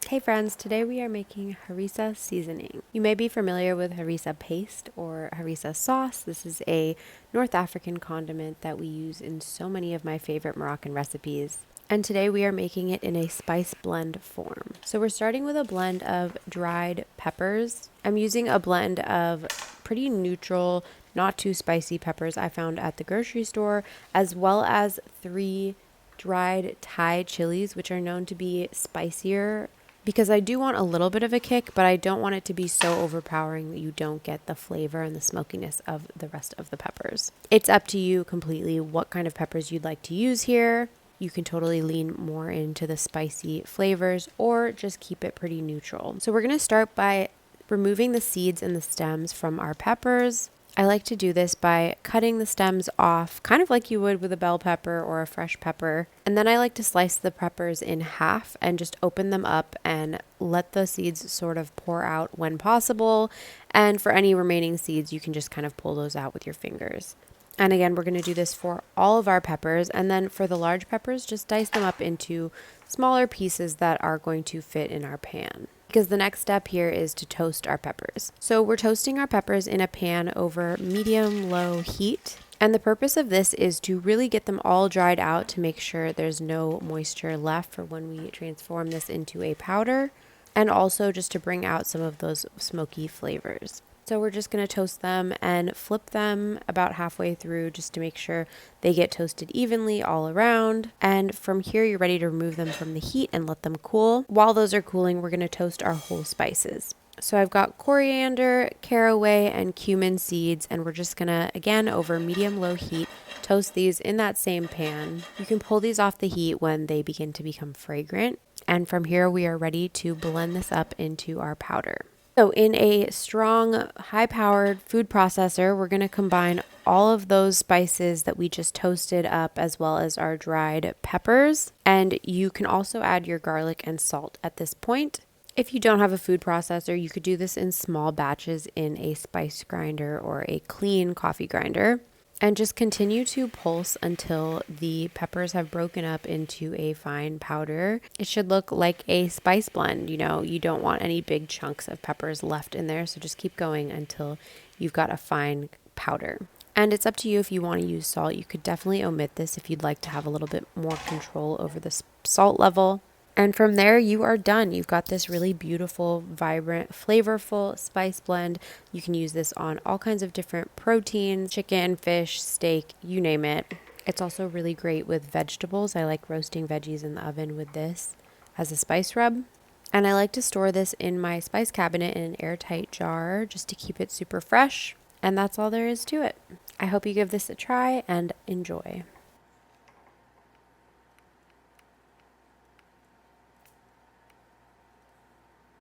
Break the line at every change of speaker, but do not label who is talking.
Hey friends, today we are making harissa seasoning. You may be familiar with harissa paste or harissa sauce. This is a North African condiment that we use in so many of my favorite Moroccan recipes. And today we are making it in a spice blend form. So we're starting with a blend of dried peppers. I'm using a blend of pretty neutral, not too spicy peppers I found at the grocery store, as well as 3 dried Thai chilies, which are known to be spicier because I do want a little bit of a kick, but I don't want it to be so overpowering that you don't get the flavor and the smokiness of the rest of the peppers. It's up to you completely what kind of peppers you'd like to use here. You can totally lean more into the spicy flavors or just keep it pretty neutral. So we're going to start by removing the seeds and the stems from our peppers. I like to do this by cutting the stems off, kind of like you would with a bell pepper or a fresh pepper. And then I like to slice the peppers in half and just open them up and let the seeds sort of pour out when possible. And for any remaining seeds, you can just kind of pull those out with your fingers. And again, we're going to do this for all of our peppers. And then for the large peppers, just dice them up into smaller pieces that are going to fit in our pan. Because the next step here is to toast our peppers. So we're toasting our peppers in a pan over medium-low heat. And the purpose of this is to really get them all dried out to make sure there's no moisture left for when we transform this into a powder. And also just to bring out some of those smoky flavors. So we're just going to toast them and flip them about halfway through just to make sure they get toasted evenly all around. And from here, you're ready to remove them from the heat and let them cool. While those are cooling, we're going to toast our whole spices. So I've got coriander, caraway, and cumin seeds, and we're just going to, again, over medium-low heat, toast these in that same pan. You can pull these off the heat when they begin to become fragrant. And from here, we are ready to blend this up into our powder. So in a strong, high-powered food processor, we're going to combine all of those spices that we just toasted up as well as our dried peppers. And you can also add your garlic and salt at this point. If you don't have a food processor, you could do this in small batches in a spice grinder or a clean coffee grinder. And just continue to pulse until the peppers have broken up into a fine powder. It should look like a spice blend. You know, you don't want any big chunks of peppers left in there. So just keep going until you've got a fine powder. And it's up to you if you want to use salt. You could definitely omit this if you'd like to have a little bit more control over the salt level. And from there, you are done. You've got this really beautiful, vibrant, flavorful spice blend. You can use this on all kinds of different proteins, chicken, fish, steak, you name it. It's also really great with vegetables. I like roasting veggies in the oven with this as a spice rub. And I like to store this in my spice cabinet in an airtight jar just to keep it super fresh. And that's all there is to it. I hope you give this a try and enjoy.